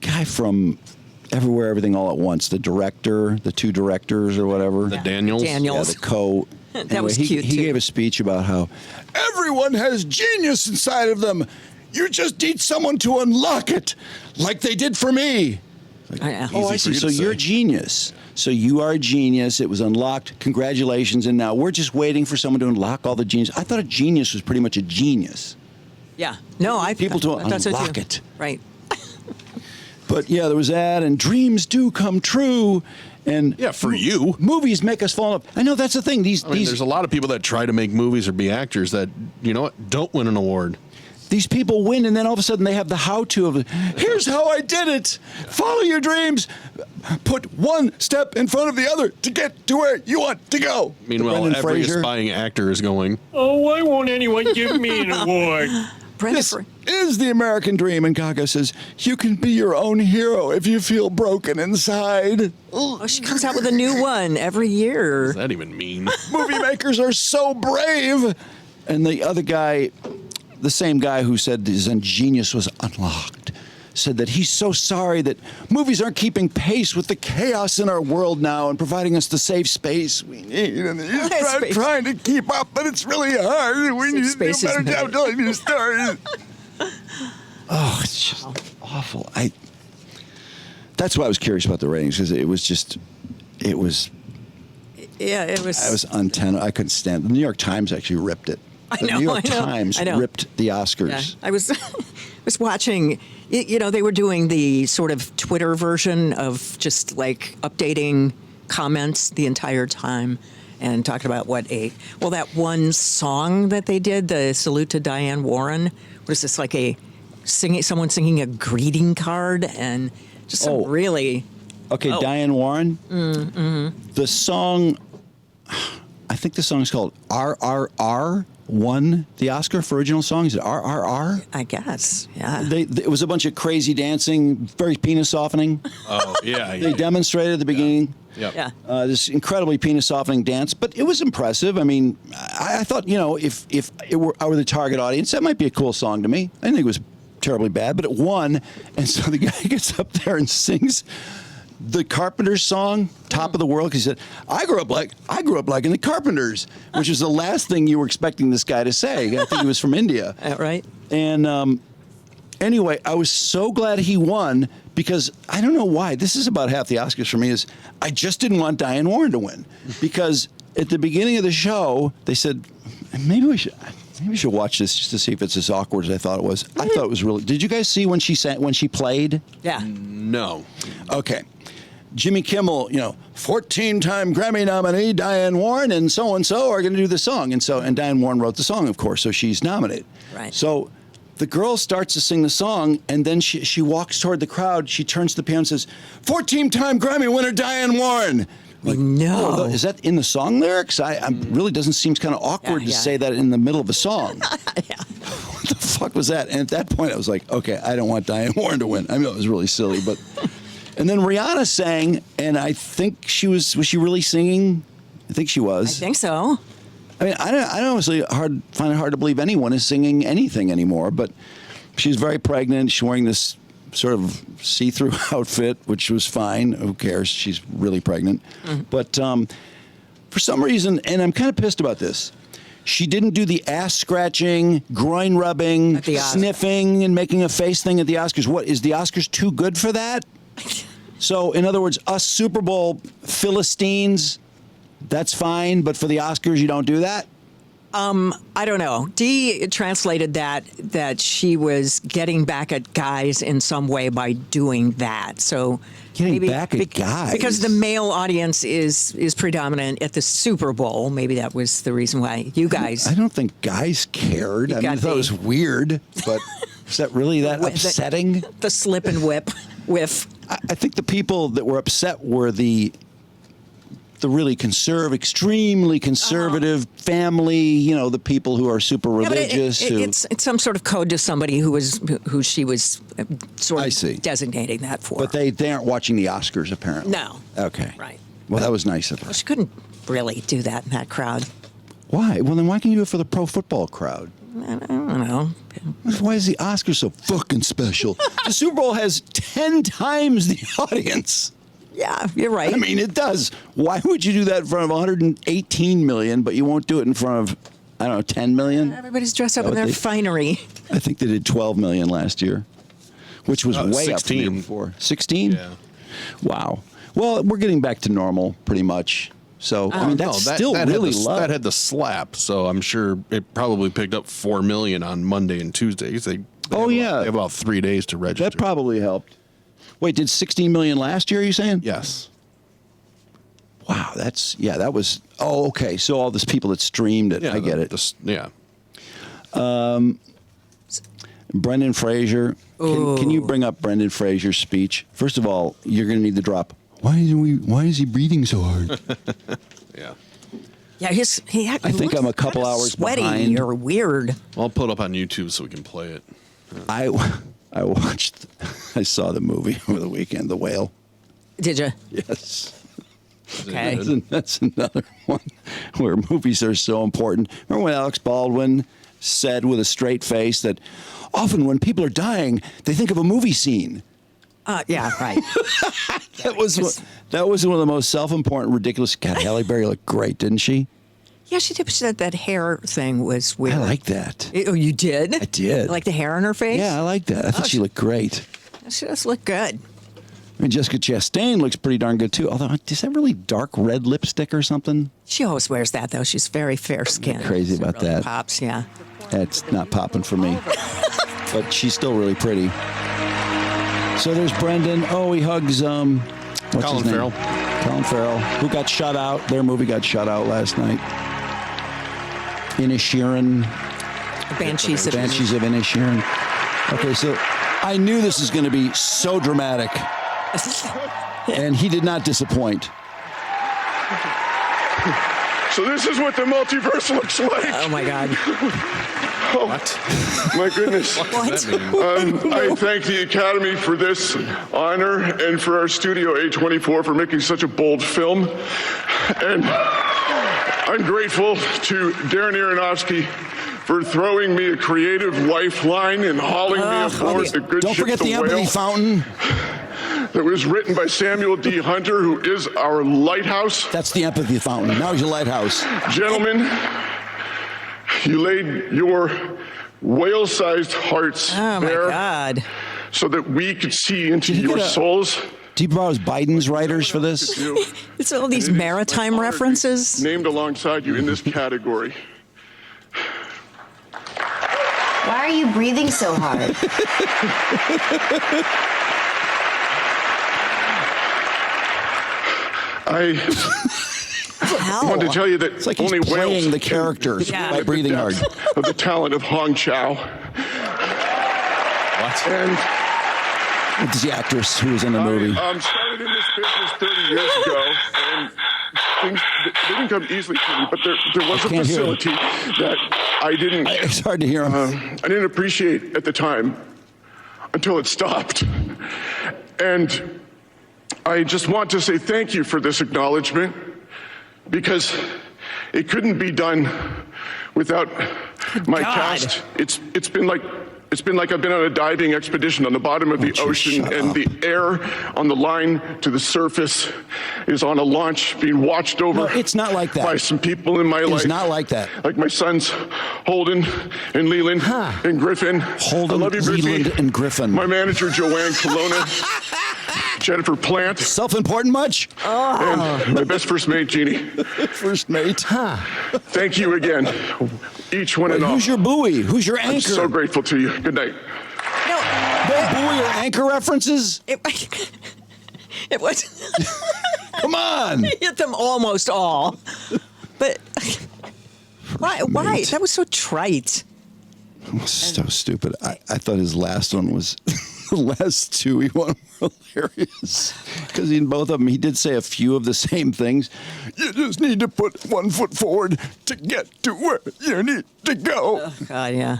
guy from Everywhere, Everything, All at Once, the director, the two directors or whatever. The Daniels? Yeah, the co. That was cute, he too. gave a speech about how everyone has genius inside of them. You just need someone to unlock it, like they did for me. Like, oh, I see. So you're a genius. So you are a genius. It was unlocked. Congratulations. And now we're just waiting for someone to unlock all the genius. I thought a genius was pretty much a genius. Yeah. No, People to thought so unlock too. it. Right. But yeah, there was that, and dreams do come true. And yeah, for you, movies make us fall in love. I know that's the thing. There's a lot of people that try to make movies or be actors that, you know what, don't win an award. These people win, and then all of a sudden they have the how-to of it. Here's how I did it. Follow your dreams. Put one step in front of the other to get to where you want to go. Meanwhile, every aspiring actor is going, oh, why won't anyone give me an award? This is the American dream. And Gaga says, you can be your own hero if you feel broken inside. Oh, she comes out with a new one every year. What does that even mean? Movie makers are so brave. And the other guy, the same guy who said his genius was unlocked, said that he's so sorry that movies aren't keeping pace with the chaos in our world now and providing us the safe space we need. And he's trying to keep up, but it's really hard. We need to do a better job telling these stories. Oh, it's just awful. That's why I was curious about the ratings, because it was. Yeah, it was. I was untenable. I couldn't stand it. The New York Times actually ripped it. The New York Times ripped the Oscars. Yeah, I was watching, you know, they were doing the sort of Twitter version of just like updating comments the entire time and talking about that one song that they did, the Salute to Diane Warren, was this like someone singing a greeting card and just some really. Okay, Diane Warren. Mm-hmm. The song, I think the song is called RRR. Won the Oscar for original song. Is it RRR? I guess, yeah. It was a bunch of crazy dancing, very penis softening. Oh, yeah. They demonstrated at the beginning. Yep. Yeah. This incredibly penis softening dance, but it was impressive. I mean, I thought, you know, if I were the target audience, that might be a cool song to me. I didn't think it was terribly bad, but it won. And so the guy gets up there and sings the Carpenters song, Top of the World, because he said, I grew up liking the Carpenters, which is the last thing you were expecting this guy to say. I think he was from India. Right. And anyway, I was so glad he won, because I don't know why. This is about half the Oscars for me, is I just didn't want Diane Warren to win. Because at the beginning of the show, they said, maybe we should watch this just to see if it's as awkward as I thought it was. I thought it was really. Did you guys see when she played? Yeah. No. Okay. Jimmy Kimmel, 14-time Grammy nominee Diane Warren and so are going to do the song. And Diane Warren wrote the song, of course, so she's nominated. Right. So the girl starts to sing the song, and then she walks toward the crowd. She turns to the piano and says, 14-time Grammy winner Diane Warren. Like, no. Is that in the song lyrics? I really doesn't seem kind of awkward to say that in the middle of a song. Yeah. What the fuck was that? And at that point, I was like, okay, I don't want Diane Warren to win. I mean, it was really silly, but... And then Rihanna sang, and I think was she really singing? I think she was. I think so. I mean, I honestly find it hard to believe anyone is singing anything anymore, but she's very pregnant. She's wearing this sort of see-through outfit, which was fine. Who cares? She's really pregnant. Mm-hmm. But for some reason, and I'm kind of pissed about this, she didn't do the ass-scratching, groin-rubbing, sniffing, and making a face thing at the Oscars. What, is the Oscars too good for that? So, in other words, us Super Bowl Philistines, that's fine, but for the Oscars, you don't do that? I don't know. Dee translated that she was getting back at guys in some way by doing that. So getting back at guys? Because the male audience is predominant at the Super Bowl. Maybe that was the reason why you guys... I don't think guys cared. I thought it was weird, but is that really that upsetting? The slip and whiff. I think the people that were upset were the really extremely conservative family, the people who are super religious. It's some sort of code to somebody who she was sort of designating that for. But they aren't watching the Oscars, apparently. No. Okay. Right. Well, that was nice of her. Well, she couldn't really do that in that crowd. Why? Well, then why can't you do it for the pro football crowd? I don't know. Why is the Oscar so fucking special? The Super Bowl has 10 times the audience. Yeah, you're right. I mean, it does. Why would you do that in front of 118 million, but you won't do it in front of, I don't know, 10 million? Everybody's dressed up Oh, in their they- finery. I think they did 12 million last year, which was way up from the year 16. before. 16? Yeah. Wow. Well, we're getting back to normal pretty much. So, I mean, that's still really low. That had the slap, so I'm sure it probably picked up 4 million on Monday and Tuesday. They Oh, have yeah. they have about 3 days to register. That probably helped. Wait, did 16 million last year, are you saying? Yes. Wow, that was, oh, okay. So all these people that streamed it, I get it. Yeah. Brendan Fraser. Can you bring up Brendan Fraser's speech? First of all, you're going to need the drop. Why is he breathing so hard? Yeah. Yeah, I think I'm a couple hours sweaty behind. or weird. I'll put it up on YouTube so we can play it. I saw the movie over the weekend, The Whale. Did you? Yes. Okay. That's another one where movies are so important. Remember when Alex Baldwin said with a straight face that often when people are dying, they think of a movie scene. Yeah, right. That was one of the most self-important, ridiculous. God, Halle Berry looked great, didn't she? Yeah, she did. She said that hair thing was weird. I like that. Oh, you did? I did. Like the hair on her face? Yeah, I like that. I thought she looked great. She does look good. I mean, Jessica Chastain looks pretty darn good too. Although, is that really dark red lipstick or something? She always wears that, though. She's very fair-skinned. Crazy about really that. Pops, yeah. That's not popping for me. But she's still really pretty. So there's Brendan. Oh, he hugs Colin his name? Farrell. Colin Farrell, who got shut out. Their movie got shut out last night. Inisherin. Banshees of Banshees of Inisherin. Okay, so I knew this was going to be so dramatic, and he did not disappoint. So this is what the multiverse looks like. Oh, my God. What? My goodness. What? Does that mean? I thank the Academy for this honor and for our studio A24 for making such a bold film. And I'm grateful to Darren Aronofsky for throwing me a creative lifeline and hauling me aboard the good Don't ship forget the The empathy Whale fountain. that was written by Samuel D. Hunter, who is our lighthouse. That's the empathy fountain. Now he's a lighthouse. Gentlemen, you laid your whale-sized hearts Oh, my bare God. so that we could see into Did you your get a- souls. Do you borrow Biden's writers for this? It's all these And it is my maritime honor to be references. named alongside you in this category. Why are you breathing so hard? I Hell. want to tell you that It's like he's only playing whales the character Yeah. by breathing hard. of the talent of Hong Chow. What? And It's the actress who was in the movie. I started in this business 30 years ago, and things they didn't come easily to me, but there was a can't hear him. facility that I didn't It's hard to hear him. I didn't appreciate at the time until it stopped. And I just want to say thank you for this acknowledgement, because it couldn't be done without my God. cast. It's been like I've been on a diving expedition on the bottom of the Won't you ocean, shut and up? the air on the line to the surface is on a launch being watched over. No, it's not like that. By some people in my life. It's not like that. Like my sons, Holden and Leland and Griffin. Holden, I love you, Griffey. Leland, and Griffin. My manager, Joanne Colonna. Jennifer Plant. Self-important much? And my best first mate, Jeannie. First mate. Thank you again, each one and all. Who's your buoy? Who's your anchor? I'm so grateful to you. Good night. No, No buoy or anchor references? it was. Come on. Hit them almost all. But why? Mate. That was so trite. So stupid. I thought his last one was the last two he won were hilarious. Because in both of them, he did say a few of the same things. You just need to put 1 foot forward to get to where you need to go. God, yeah.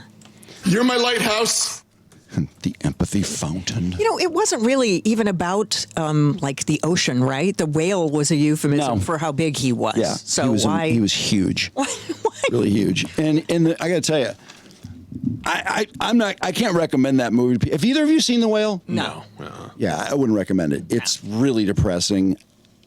You're my lighthouse. The empathy fountain. You know, it wasn't really even about like the ocean, right? The whale was a euphemism No. for how big he was. Yeah. So he was why? he was huge. why? Really huge. And I got to tell you, I'm not. I can't recommend that movie. Have either of you seen The Whale? No. Yeah, I wouldn't recommend it. It's really depressing.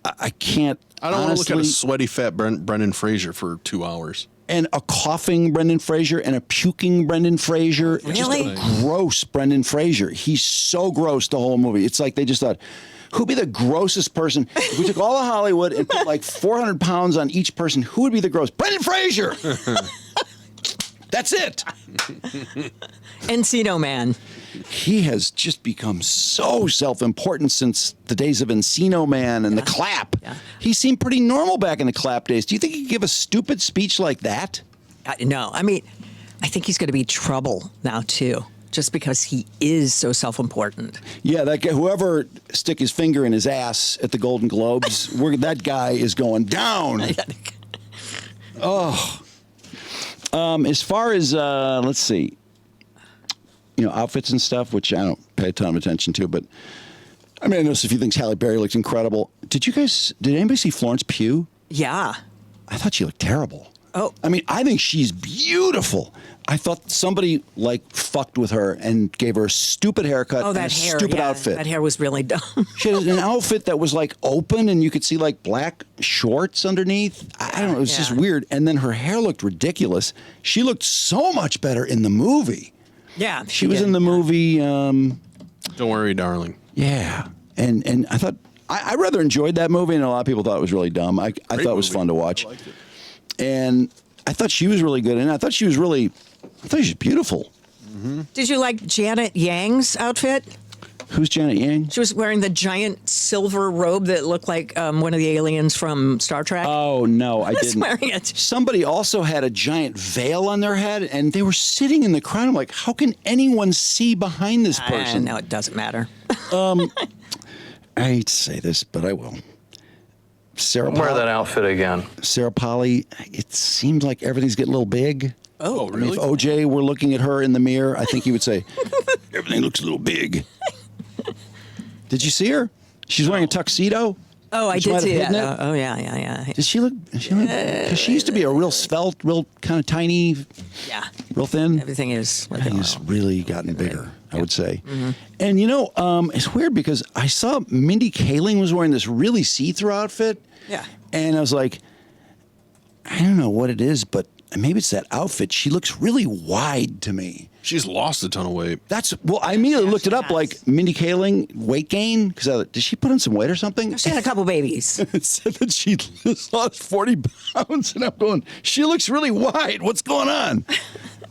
I can't. I don't want to look at a honestly- sweaty, fat Brendan Fraser for 2 hours. And a coughing Brendan Fraser and a puking Brendan Fraser. Just Really? a gross Brendan Fraser. He's so gross the whole movie. It's like they just thought, who'd be the grossest person? If we took all of Hollywood and put like 400 pounds on each person, who would be the gross? Brendan Fraser! That's it. Encino Man. He has just become so self-important since the days of Encino Man and the clap. Yeah. He seemed pretty normal back in the clap days. Do you think he could give a stupid speech like that? No, I mean, I think he's going to be trouble now too, just because he is so self-important. Yeah, that guy, whoever stick his finger in his ass at the Golden Globes, that guy is going down. As far as let's see, outfits and stuff, which I don't pay a ton of attention to, but I mean, I noticed a few things. Halle Berry looked incredible. Did anybody see Florence Pugh? Yeah. I thought she looked terrible. Oh. I mean, I think she's beautiful. I thought somebody fucked with her and gave her a stupid haircut Oh, and that a hair. stupid yeah, outfit. That hair was really dumb. She had an outfit that was open and you could see black shorts underneath. I don't know. It was just Yeah. weird. And then her hair looked ridiculous. She looked so much better in the movie. Yeah. She was did. in the movie. Don't worry, darling. Yeah. And I thought I rather enjoyed that movie, and a lot of people thought it was really dumb. I thought it was movie. fun to watch. I liked it. And I thought she was really good. And I thought she was beautiful. Did you like Janet Yang's outfit? Who's Janet Yang? She was wearing the giant silver robe that looked like one of the aliens from Star Trek. Oh, no, I was didn't. wearing it. Somebody also had a giant veil on their head, and they were sitting in the crowd. I'm like, how can anyone see behind this person? No, it doesn't matter. I hate to say this, but I will. Sarah Wear that Polly, outfit again. Sarah Polly, it seems like everything's getting a little big. Oh, I mean, really? if OJ were looking at her in the mirror, I think he would say, everything looks a little big. Did you see her? She's wearing a tuxedo. Oh, I She might did have see that. hidden it. Oh, yeah. Did she look? 'Cause she used to be a real svelte, real kind of tiny, Yeah. real thin. Everything is. Everything has really gotten bigger, I would say. Mm-hmm. And it's weird because I saw Mindy Kaling was wearing this really see-through outfit. Yeah. And I was like, I don't know what it is, but maybe it's that outfit. She looks really wide to me. She's lost a ton of weight. I immediately looked it she up, has. like Mindy Kaling weight gain, because did she put on some weight or something? She had a couple babies. It said that she lost 40 pounds, and I'm going, she looks really wide. What's going on?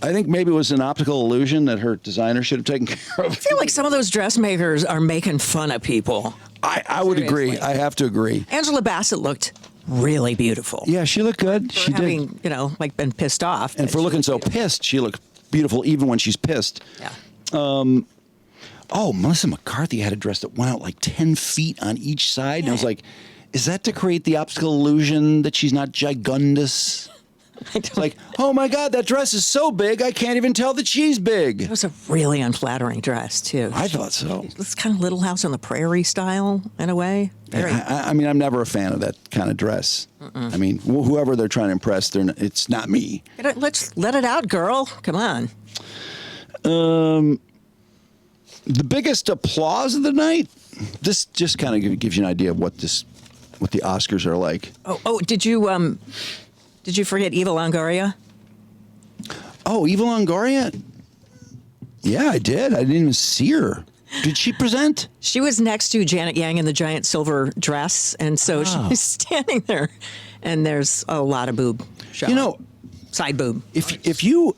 I think maybe it was an optical illusion that her designer should have taken care of. I feel like some of those dressmakers are making fun of people. I would agree. Seriously. I have to agree. Angela Bassett looked really beautiful. Yeah, she looked good. For She did. having, been pissed off. And but for she looking looked so beautiful. pissed, she looked beautiful even when she's pissed. Yeah. Oh, Melissa McCarthy had a dress that went out like 10 feet on each side. And I was like, is that to create the optical illusion that she's not gigundous? I don't, Like, oh my God, that dress is so big, I can't even tell that she's big. it was a really unflattering dress, too. I thought so. It's kind of Little House on the Prairie style, in a way. Very. I mean, I'm never a fan of that kind of dress. I mean, whoever they're trying to impress, it's not me. Let's let it out, girl. Come on. The biggest applause of the night. This just kind of gives you an idea of what the Oscars are like. Oh, did you forget Eva Longoria? Oh, Eva Longoria? Yeah, I did. I didn't even see her. Did she present? She was next to Janet Yang in the giant silver dress, and so she was standing there, and there's a lot of boob showing. Side boob. If you,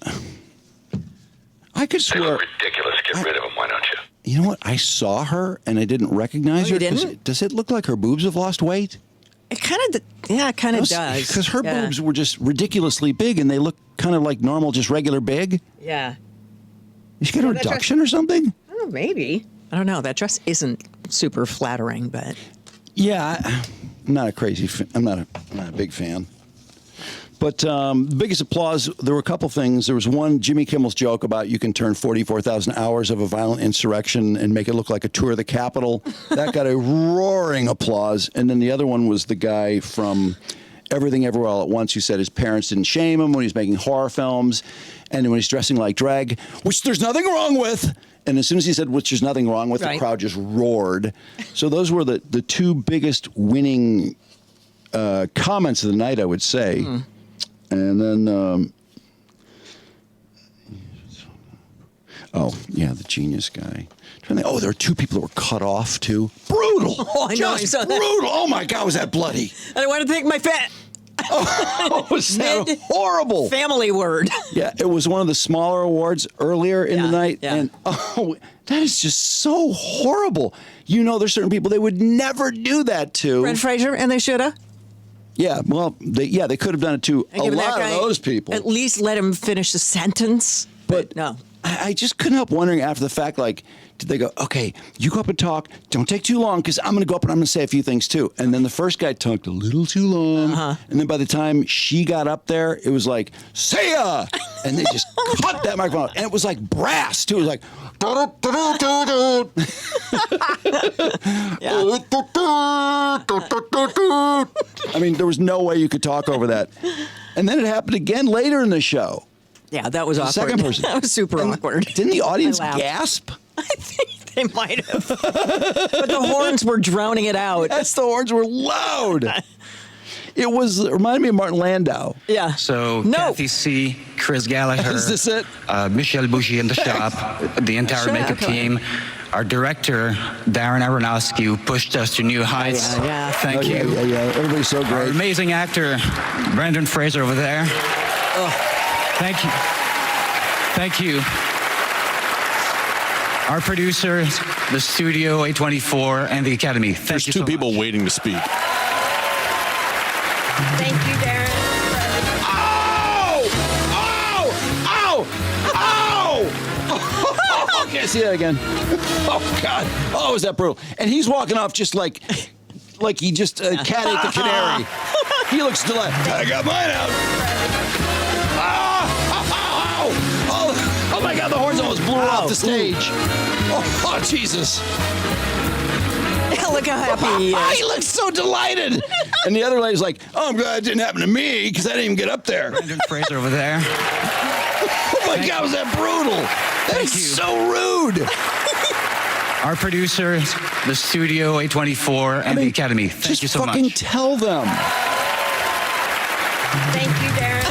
I could They swear. look ridiculous. Get rid of them, why don't you? You know what? I saw her and I didn't recognize Oh, her. you didn't? Does it look like her boobs have lost weight? It kind of does. Because her Yeah. boobs were just ridiculously big, and they look kind of like normal, just regular big. Yeah. Did she get a Well, that reduction or something? Oh, maybe. I don't know. That dress isn't super flattering, but Yeah, I'm not a crazy. I'm not a big fan. But the biggest applause, there were a couple things. There was one, Jimmy Kimmel's joke about you can turn 44,000 hours of a violent insurrection and make it look like a tour of the Capitol. That got a roaring applause. And then the other one was the guy from Everything Everywhere All at Once, who said his parents didn't shame him when he was making horror films, and when he's dressing like drag, which there's nothing wrong with. And as soon as he said, which there's nothing wrong with, the crowd just roared. So those were the two biggest winning comments of the night, I would say. And then, the Genius guy. Oh, there were two people that were cut off, too. Brutal. Oh, I know. Just brutal. Oh, my God, was that bloody? I want to thank my Was that horrible? family word. Yeah, it was one of the smaller awards earlier in the night. Yeah. And, that is just so horrible. You know, there's certain people they would never do that to. Brent Fraser, and they should have. Yeah, well, they could have done it to a lot of those people. At least let him finish the sentence. But no. I just couldn't help wondering after the fact, like, did they go, okay, you go up and talk. Don't take too long because I'm going to go up and I'm going to say a few things too. And then the first guy talked a little too long. And then by the time she got up there, it was like, say ya! And they just cut that microphone out. And it was like brass too. It was like, I mean, there was no way you could talk over that. And then it happened again later in the show. Yeah, that was awkward. Second person. That was super awkward. Didn't the audience I laughed. gasp? I think they might have. But the horns were drowning it out. Yes, the horns were loud. It reminded me of Martin Landau. Yeah. So No. Kathy C, Chris Gallagher, Is this it? Michelle Bougie in the shop, the entire Sure, makeup okay. team, our director Darren Aronofsky, who pushed us to new heights. Yeah. Thank Oh, you. Yeah. Everybody's so Our great. amazing actor Brendan Fraser over there. Thank you. Thank you. Our producers, the studio, A24, and the Academy. Thank There's you two so people much. waiting to speak. Thank you, Darren. Oh, can't see that again. Oh, God. Oh, is that brutal? And he's walking off just like he just cat ate the canary. He looks delighted. I got mine out. Oh, my God, the horns almost blew off the stage. Oh, Jesus. Look how happy he is. He looks so delighted. And the other lady's like, oh, I'm glad it didn't happen to me because I didn't even get up there. Brendan Fraser over there. Oh, my God, was that brutal? That is you. so rude. Our producers, the studio, A24, and the Academy. Thank Just you so fucking much. tell them. Thank you, Darren.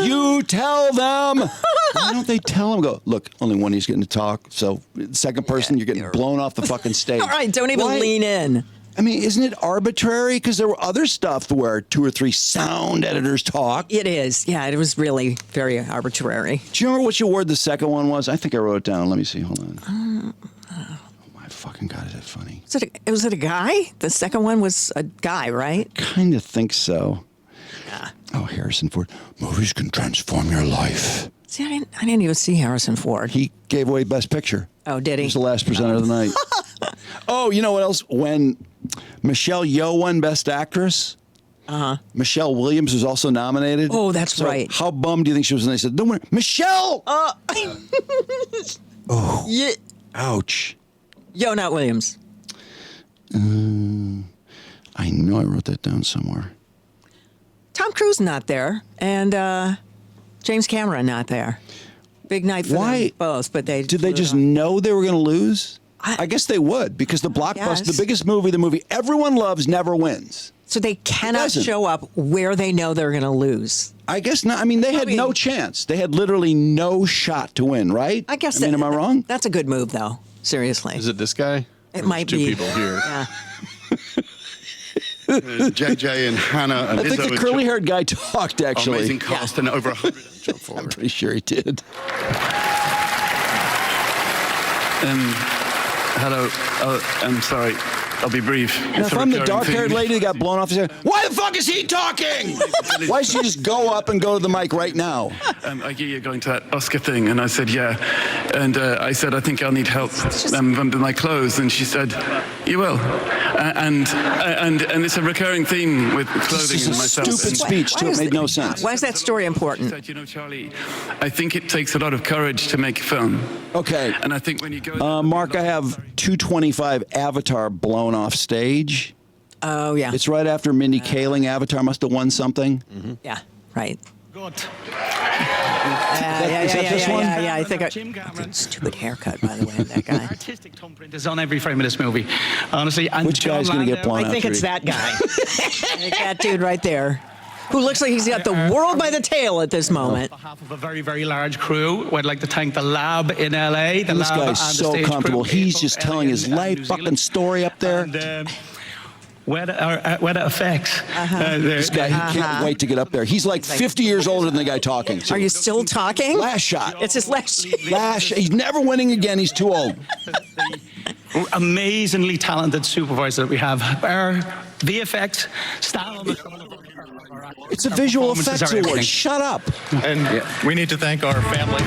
You tell them. Why don't they tell him? Go, look, only one of you's getting to talk. So, second person, you're getting blown off the fucking stage. All right, don't even Why? lean in. I mean, isn't it arbitrary? Because there were other stuff where 2 or 3 sound editors talk. It is. Yeah, it was really very arbitrary. Do you remember which award the second one was? I think I wrote it down. Let me see. Hold on. Oh, my fucking God, is that funny? Was it a guy? The second one was a guy, right? Kind of think so. Yeah. Oh, Harrison Ford. Movies can transform your life. See, I didn't even see Harrison Ford. He gave away Best Picture. Oh, did he? He was the last presenter of the night. Oh, you know what else? When Michelle Yeoh won Best Actress, Michelle Williams was also nominated. Oh, that's So right. How bummed do you think she was when they said, "No winner, Michelle"? Yeah. Ouch. Yo, not Williams. I know I wrote that down somewhere. Tom Cruise not there, and James Cameron not there. Big night for Why? them both, but they Did they blew it just off. know they were going to lose? I- I guess they would, because the blockbuster, guess. the biggest movie, the movie everyone loves, never wins. So they cannot doesn't. show up where they know they're going to lose. I guess not. I mean, they had Maybe. no chance. They had literally no shot to win, right? I guess. am I wrong? That's a good move, though. Seriously, Is it this guy? It Or might there's be. two people here. Yeah. JJ and Hannah and I think Izzo the and curly-haired guy talked, actually. amazing cast and over 100. I'm pretty sure he did. Hello. I'm sorry. I'll be brief. Now, if I'm the dark-haired lady that got blown off his head, why the fuck is he talking? Why should you just go up and go to the mic right now? I hear you're going to that Oscar thing, and I said, yeah. And I said, I think I'll need help under my clothes. And she said, you will. And it's a recurring theme with clothing This and is a myself. stupid speech, too. It made no sense. Why is that story important? She said, you know, Charlie, I think it takes a lot of courage to make a film. Okay. And I think when you go... Mark, I have 225 Avatar blown off stage. Oh, yeah. It's right after Mindy Kaling. Avatar must have won something. Yeah, right. Good. Is that this one? Yeah, I think Jim Cameron. stupid haircut, by the way, that guy. Artistic thumbprint is on every frame of this movie. Honestly, and Which John guy's going to get Landau- blown I out? think it's Judy? that guy. I think that dude right there, who looks like he's got the world by the tail at this moment. On behalf of a very, very large crew, I'd like to thank the lab in LA. The This lab guy's and so the stage comfortable. crew in He's both just LA telling his and life New fucking Zealand. story up there. And, weather effects. This guy, he can't wait to get up there. He's like 50 years older than the guy talking. Are you still talking? Last shot. It's his last. He's never winning again. He's too old. Amazingly talented supervisor that we have. Our VFX style on the front of our It's a visual performances effects are award. everything. Shut up. And we need to thank our families.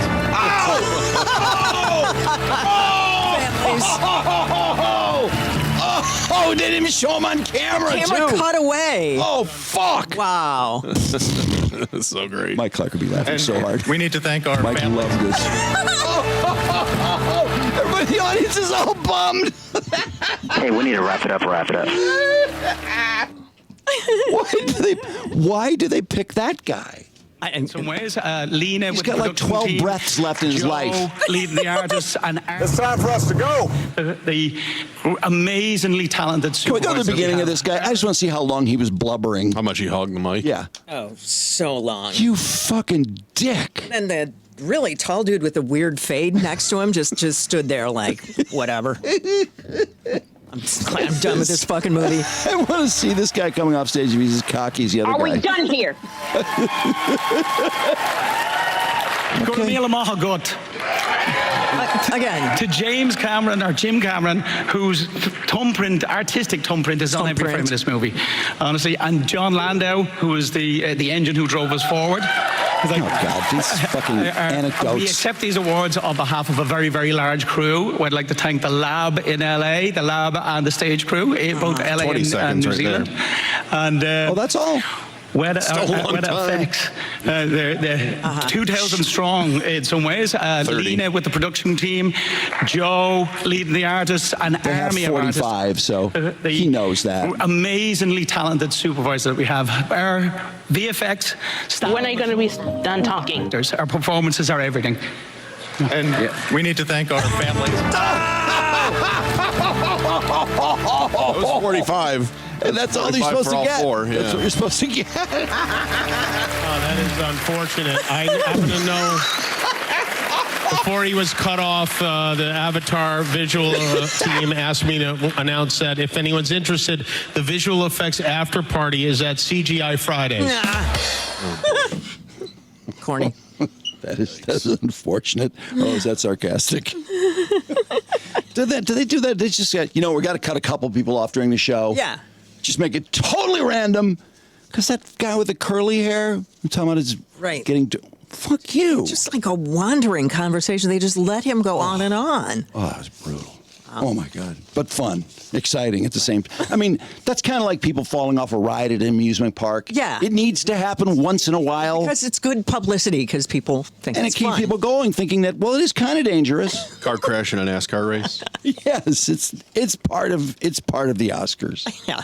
Oh, they didn't even show him on camera, Camera too. cut away. Oh, fuck. Wow. That's so great. Mike Clark would be laughing And so hard. we need to thank our Mike families. loved this. Everybody in the audience is all bummed. Hey, we need to wrap it up. Why do they pick that guy? In some ways, Lena He's with got the like production 12 team, breaths left in his Joe life. leading the artists, and It's time for us to go. the amazingly talented Can we go to the supervisor beginning we of have. this guy? I just want to see how long he was blubbering. How much he hogged the mic? Yeah. Oh, so long. You fucking dick. And the really tall dude with the weird fade next to him just stood there like, whatever. I'm done with this fucking movie. I want to see this guy coming off stage if he's as cocky as the other Are guy. we done here? Good meal maha gut. Again, To James Cameron, or Jim Cameron, whose artistic thumbprint is on every frame of this movie. Honestly, and John Landau, who is the engine who drove us forward. Oh, God, these fucking We anecdotes. accept these awards on behalf of a very, very large crew. I'd like to thank the lab in LA, the lab and the stage crew, in both LA 20 and seconds New right Zealand. And Oh, that's all? weather Still a long time. effects. They're 2,000 strong in some ways. 30. Lena with the production team, Joe leading the artists, an They have army of artists. 45, so he knows that. Amazingly talented supervisor that we have. Our VFX staff. When are you going to be done talking? Our performances are everything. And we need to thank our families. That was 45. And that's all you're 45 supposed for to all get. four, That's yeah. what you're supposed to get. Oh, that is unfortunate. I happen to know before he was cut off, the Avatar visual team asked me to announce that if anyone's interested, the visual effects after party is at CGI Fridays. corny. That's unfortunate. Oh, is that sarcastic? Do they do that? They just said, we got to cut a couple people off during the show. Yeah. Just make it totally random. Because that guy with the curly hair, I'm talking about is Right. getting to, fuck you. Just like a wandering conversation. They just let him go on and on. Oh, that was brutal. Oh my God. But fun, exciting at the same time. I mean, that's kind of like people falling off a ride at an amusement park. Yeah. It needs to happen once in a while. Because it's good publicity because people think And it it's keeps fun. people going, thinking that, well, it is kind of dangerous. Car crash in a NASCAR race. Yes, it's part of the Oscars. Yeah.